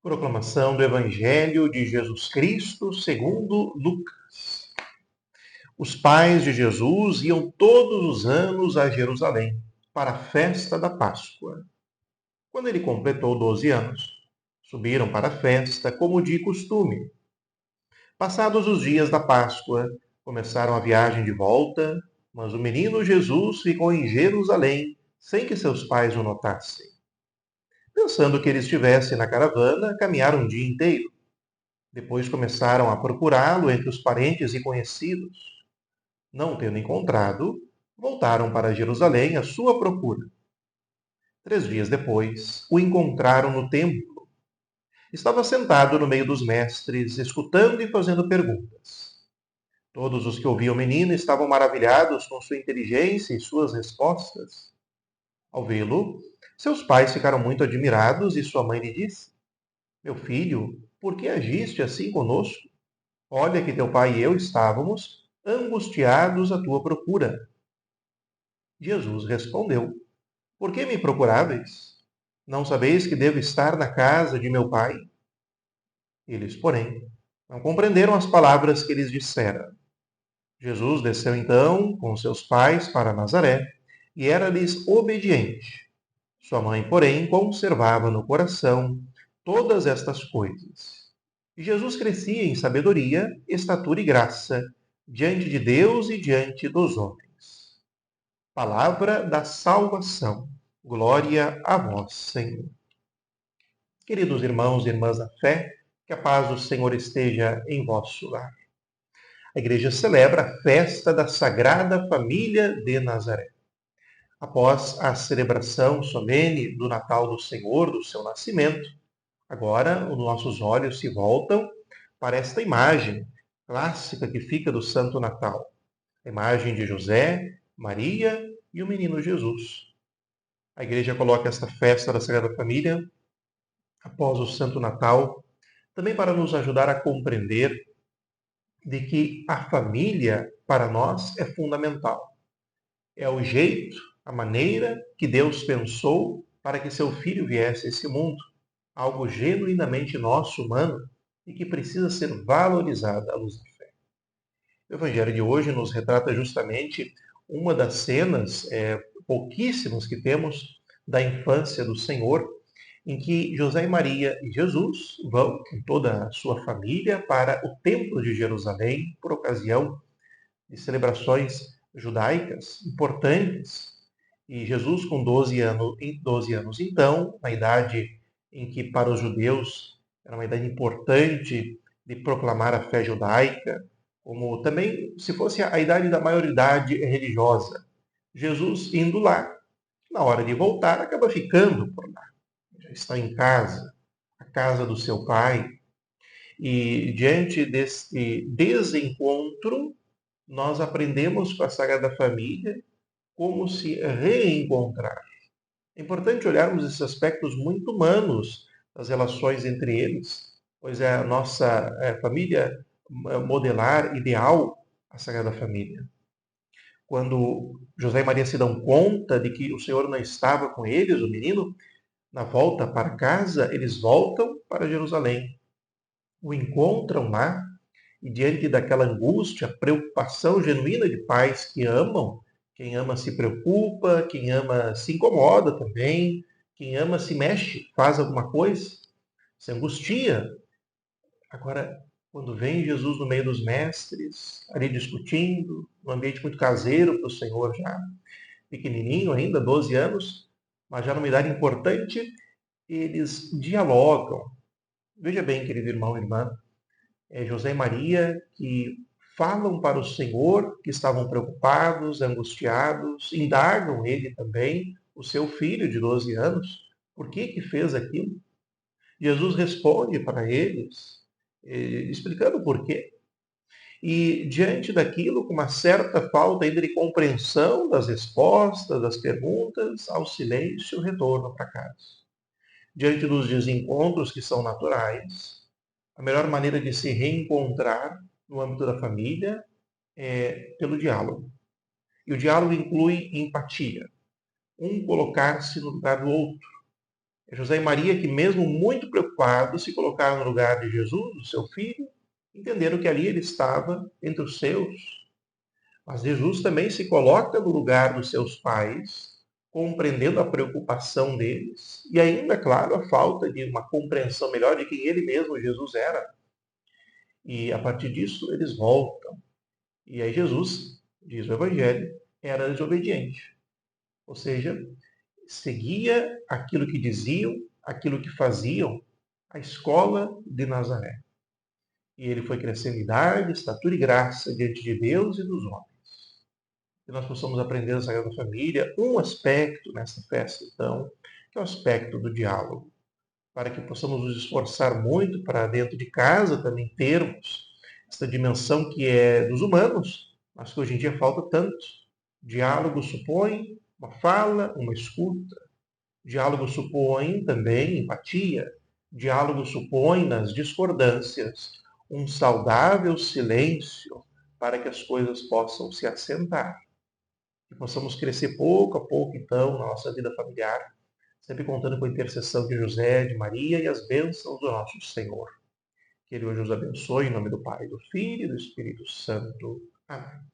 Proclamação do Evangelho de Jesus Cristo segundo Lucas. Os pais de Jesus iam todos os anos a Jerusalém para a festa da Páscoa. Quando ele completou 12 anos, subiram para a festa como de costume. Passados os dias da Páscoa, começaram a viagem de volta, mas o menino Jesus ficou em Jerusalém sem que seus pais o notassem. Pensando que ele estivesse na caravana, caminharam um dia inteiro. Depois começaram a procurá-lo entre os parentes e conhecidos. Não tendo encontrado, voltaram para Jerusalém à sua procura. 3 dias depois, o encontraram no templo. Estava sentado no meio dos mestres, escutando e fazendo perguntas. Todos os que ouviam o menino estavam maravilhados com sua inteligência e suas respostas. Ao vê-lo, seus pais ficaram muito admirados e sua mãe lhe disse: Meu filho, por que agiste assim conosco? Olha que teu pai e eu estávamos angustiados à tua procura. Jesus respondeu: Por que me procuráveis? Não sabeis que devo estar na casa de meu pai? Eles, porém, não compreenderam as palavras que lhes dissera. Jesus desceu então com seus pais para Nazaré e era-lhes obediente. Sua mãe, porém, conservava no coração todas estas coisas. E Jesus crescia em sabedoria, estatura e graça diante de Deus e diante dos homens. Palavra da salvação. Glória a vós, Senhor. Queridos irmãos e irmãs da fé, que a paz do Senhor esteja em vosso lar. A igreja celebra a festa da Sagrada Família de Nazaré. Após a celebração solene do Natal do Senhor, do seu nascimento, agora os nossos olhos se voltam para esta imagem clássica que fica do Santo Natal. A imagem de José, Maria e o menino Jesus. A igreja coloca esta festa da Sagrada Família após o Santo Natal, também para nos ajudar a compreender de que a família para nós é fundamental. É o jeito, a maneira que Deus pensou para que seu filho viesse a esse mundo. Algo genuinamente nosso, humano, e que precisa ser valorizado à luz da fé. O Evangelho de hoje nos retrata justamente uma das cenas, pouquíssimas que temos, da infância do Senhor, em que José e Maria e Jesus vão com toda a sua família para o Templo de Jerusalém, por ocasião de celebrações judaicas importantes. E Jesus, com 12 anos então, na idade em que para os judeus era uma idade importante de proclamar a fé judaica, como também se fosse a idade da maioridade religiosa. Jesus indo lá, na hora de voltar, acaba ficando por lá. Já está em casa, a casa do seu pai. E diante desse desencontro, nós aprendemos com a Sagrada Família como se reencontrar. É importante olharmos esses aspectos muito humanos das relações entre eles, pois é a nossa família modelar, ideal, a Sagrada Família. Quando José e Maria se dão conta de que o Senhor não estava com eles, o menino, na volta para casa, eles voltam para Jerusalém. O encontram lá e diante daquela angústia, preocupação genuína de pais que amam, quem ama se preocupa, quem ama se incomoda também, quem ama se mexe, faz alguma coisa, se angustia. Agora, quando vem Jesus no meio dos mestres, ali discutindo, num ambiente muito caseiro para o Senhor já, pequenininho ainda, 12 anos, mas já numa idade importante, eles dialogam. Veja bem, querido irmão e irmã, José e Maria que falam para o Senhor, que estavam preocupados, angustiados, indagam ele também, o seu filho de 12 anos, por que fez aquilo? Jesus responde para eles, explicando o porquê. E diante daquilo, com uma certa falta ainda de compreensão das respostas, das perguntas, ao silêncio, retorno para casa. Diante dos desencontros que são naturais, a melhor maneira de se reencontrar no âmbito da família é pelo diálogo. E o diálogo inclui empatia, um colocar-se no lugar do outro. É José e Maria que, mesmo muito preocupados, se colocaram no lugar de Jesus, o seu filho, entenderam que ali ele estava entre os seus. Mas Jesus também se coloca no lugar dos seus pais, compreendendo a preocupação deles e ainda, claro, a falta de uma compreensão melhor de quem ele mesmo, Jesus, era. E a partir disso, eles voltam. E aí Jesus, diz o Evangelho, era desobediente. Ou seja, seguia aquilo que diziam, aquilo que faziam, a escola de Nazaré. E ele foi crescendo em idade, estatura e graça diante de Deus e dos homens. Que nós possamos aprender na Sagrada Família um aspecto nessa festa, então, que é o aspecto do diálogo, para que possamos nos esforçar muito para dentro de casa também termos essa dimensão que é dos humanos, mas que hoje em dia falta tanto. Diálogo supõe uma fala, uma escuta. Diálogo supõe também empatia. Diálogo supõe, nas discordâncias, um saudável silêncio para que as coisas possam se assentar. Que possamos crescer pouco a pouco, então, na nossa vida familiar, sempre contando com a intercessão de José, de Maria e as bênçãos do nosso Senhor. Que Ele hoje os abençoe em nome do Pai, do Filho e do Espírito Santo. Amém.